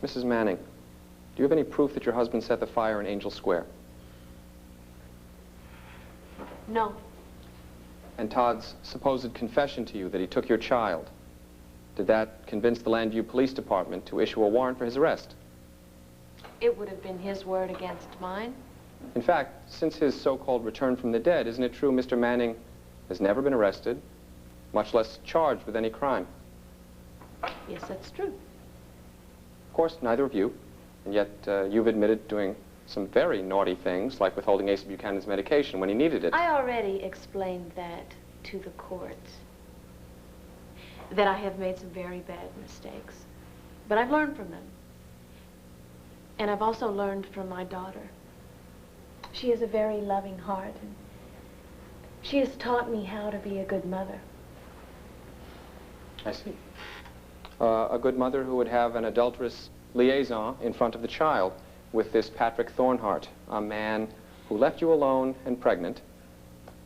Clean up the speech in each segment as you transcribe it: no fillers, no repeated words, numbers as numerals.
Mrs. Manning, do you have any proof that your husband set the fire in Angel Square? No. And Todd's supposed confession to you that he took your child, did that convince the Landview Police Department to issue a warrant for his arrest? It would have been his word against mine. In fact, since his so-called return from the dead, isn't it true Mr. Manning has never been arrested, much less charged with any crime? Yes, that's true. Of course, neither of you, and yet you've admitted doing some very naughty things, like withholding Asa Buchanan's medication when he needed it. I already explained that to the court, that I have made some very bad mistakes, but I've learned from them. And I've also learned from my daughter. She has a very loving heart, and she has taught me how to be a good mother. I see. A good mother who would have an adulterous liaison in front of the child with this Patrick Thornhart, a man who left you alone and pregnant,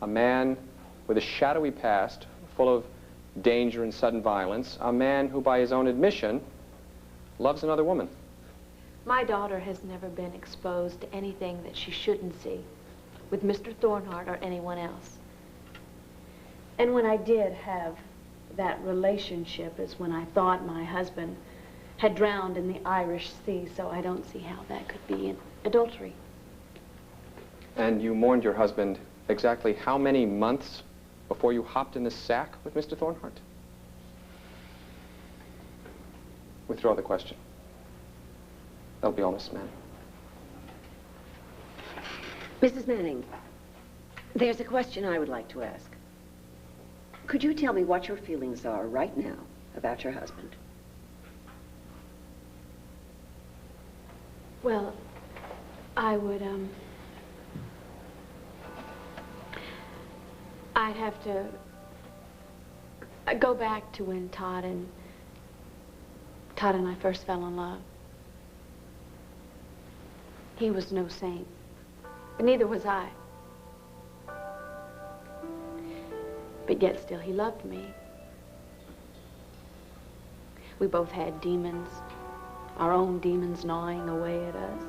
a man with a shadowy past full of danger and sudden violence, a man who, by his own admission, loves another woman. My daughter has never been exposed to anything that she shouldn't see with Mr. Thornhart or anyone else. And when I did have that relationship is when I thought my husband had drowned in the Irish Sea, so I don't see how that could be an adultery. And you mourned your husband exactly how many months before you hopped in the sack with Mr. Thornhart? Withdraw the question. That'll be all, Mrs. Manning. Mrs. Manning, there's a question I would like to ask. Could you tell me what your feelings are right now about your husband? Well, I would, I'd have to go back to when Todd and I first fell in love. He was no saint, but neither was I. But yet still he loved me. We both had demons, our own demons gnawing away at us.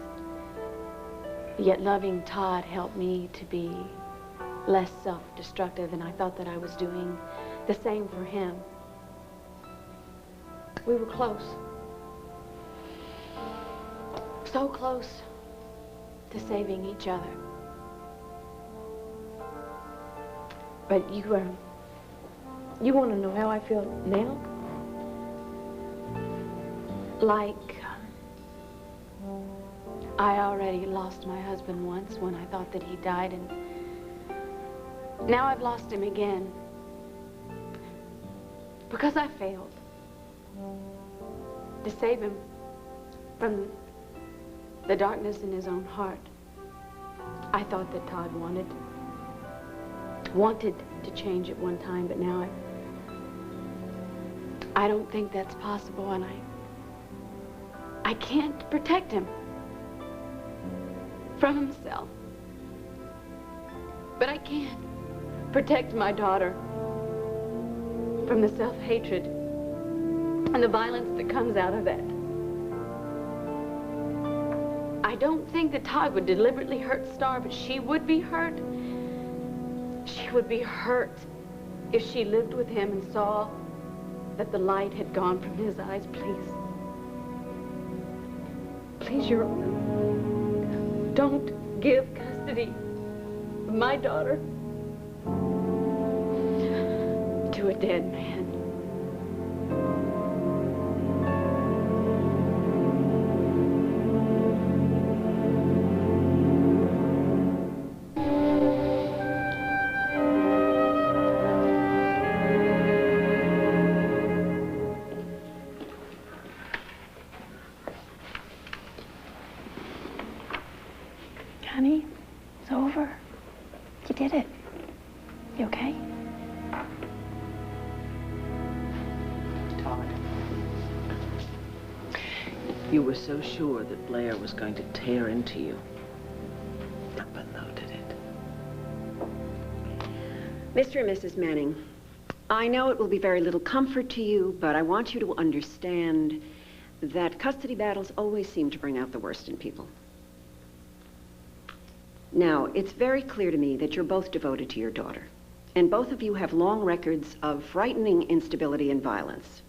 Yet loving Todd helped me to be less self-destructive, and I thought that I was doing the same for him. We were close. So close to saving each other. But you want to know how I feel now? Like I already lost my husband once when I thought that he died, and now I've lost him again because I failed to save him from the darkness in his own heart. I thought that Todd wanted to change at one time, but now I don't think that's possible, and I can't protect him from himself. But I can protect my daughter from the self-hatred and the violence that comes out of that. I don't think that Todd would deliberately hurt Starr, but she would be hurt. She would be hurt if she lived with him and saw that the light had gone from his eyes. Please. Please, Your Honor, don't give custody of my daughter to a dead man. Honey, it's over. You did it. You okay? Todd, you were so sure that Blair was going to tear into you. But no, did it? Mr. and Mrs. Manning, I know it will be very little comfort to you, but I want you to understand that custody battles always seem to bring out the worst in people. Now, it's very clear to me that you're both devoted to your daughter, and both of you have long records of frightening instability and violence.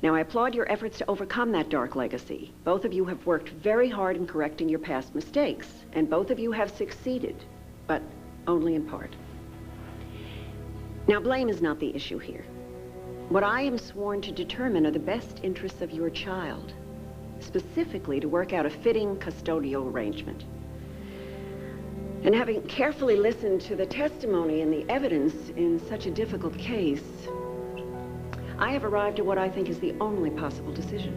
Now, I applaud your efforts to overcome that dark legacy. Both of you have worked very hard in correcting your past mistakes, and both of you have succeeded, but only in part. Now, blame is not the issue here. What I am sworn to determine are the best interests of your child, specifically to work out a fitting custodial arrangement. And having carefully listened to the testimony and the evidence in such a difficult case, I have arrived at what I think is the only possible decision.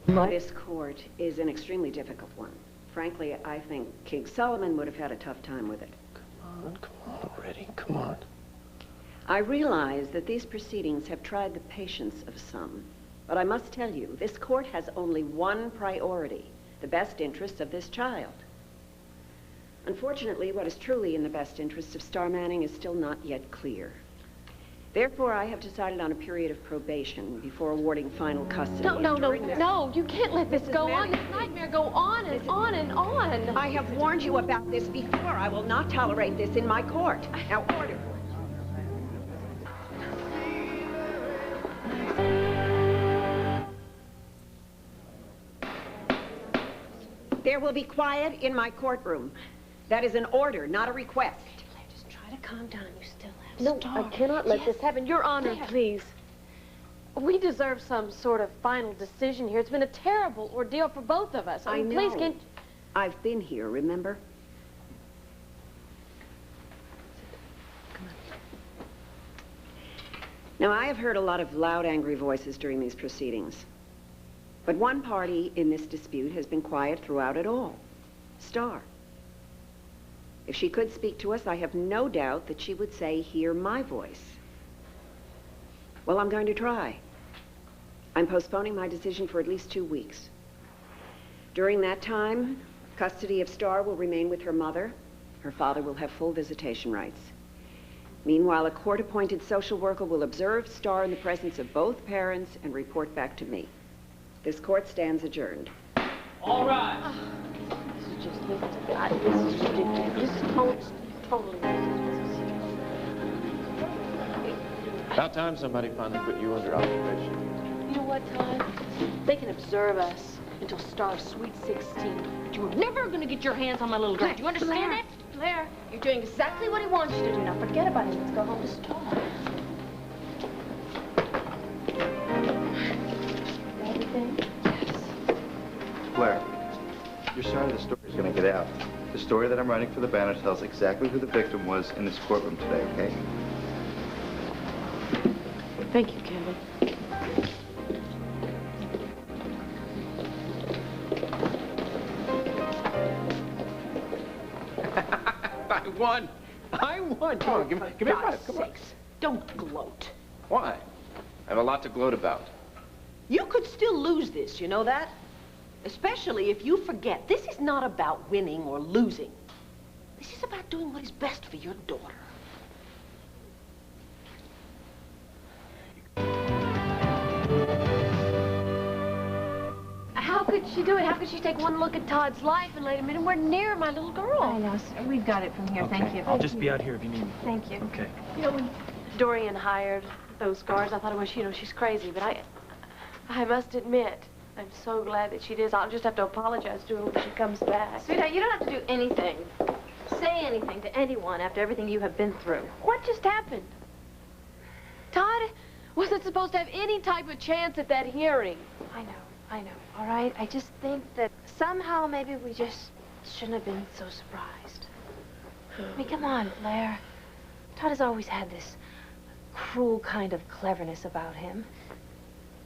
This court is an extremely difficult one. Frankly, I think King Solomon would have had a tough time with it. Come on already, come on. I realize that these proceedings have tried the patience of some, but I must tell you, this court has only one priority, the best interests of this child. Unfortunately, what is truly in the best interests of Starr Manning is still not yet clear. Therefore, I have decided on a period of probation before awarding final custody. No, you can't let this go on. This nightmare go on and on and on. I have warned you about this before. I will not tolerate this in my court. Now, order. There will be quiet in my courtroom. That is an order, not a request. Claire, just try to calm down. You still have Starr. No, I cannot let this happen. Your Honor, please. We deserve some sort of final decision here. It's been a terrible ordeal for both of us. I know. Please, can't... I've been here, remember? Come on. Now, I have heard a lot of loud, angry voices during these proceedings. But one party in this dispute has been quiet throughout it all. Starr. If she could speak to us, I have no doubt that she would say, hear my voice. Well, I'm going to try. I'm postponing my decision for at least 2 weeks. During that time, custody of Starr will remain with her mother. Her father will have full visitation rights. Meanwhile, a court-appointed social worker will observe Starr in the presence of both parents and report back to me. This court stands adjourned. All right. This is ridiculous. This is totally ridiculous. About time somebody finally put you under observation. You know what, Todd? They can observe us until Starr's sweet 16. But you were never going to get your hands on my little girl. Do you understand that? Claire, you're doing exactly what he wants you to do. Now forget about it. Let's go home to Starr. Everything? Yes. Claire, your side of the story is going to get out. The story that I'm writing for the Banner tells exactly who the victim was in this courtroom today, okay? Thank you, Kevin. I won. Come on, give me a five. Come on. Don't gloat. Why? I have a lot to gloat about. You could still lose this, you know that? Especially if you forget, this is not about winning or losing. This is about doing what is best for your daughter. How could she do it? How could she take one look at Todd's life and let him anywhere near my little girl? I know, sir. We've got it from here. Okay. Thank you. I'll just be out here if you need me. Thank you. Okay. You know, when Dorian hired those guards, I thought, well, you know, she's crazy. But I must admit, I'm so glad that she did. I'll just have to apologize to her when she comes back. Sweetheart, you don't have to do anything. Say anything to anyone after everything you have been through. What just happened? Todd wasn't supposed to have any type of chance at that hearing. I know, all right? I just think that somehow maybe we just shouldn't have been so surprised. I mean, come on, Blair. Todd has always had this cruel kind of cleverness about him.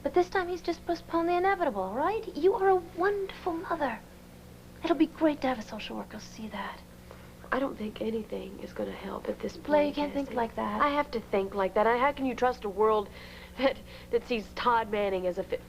But this time he's just postponed the inevitable, right? You are a wonderful mother. It'll be great to have a social worker see that. I don't think anything is going to help at this point. Blair, you can't think like that. I have to think like that. How can you trust a world that sees Todd Manning as a fit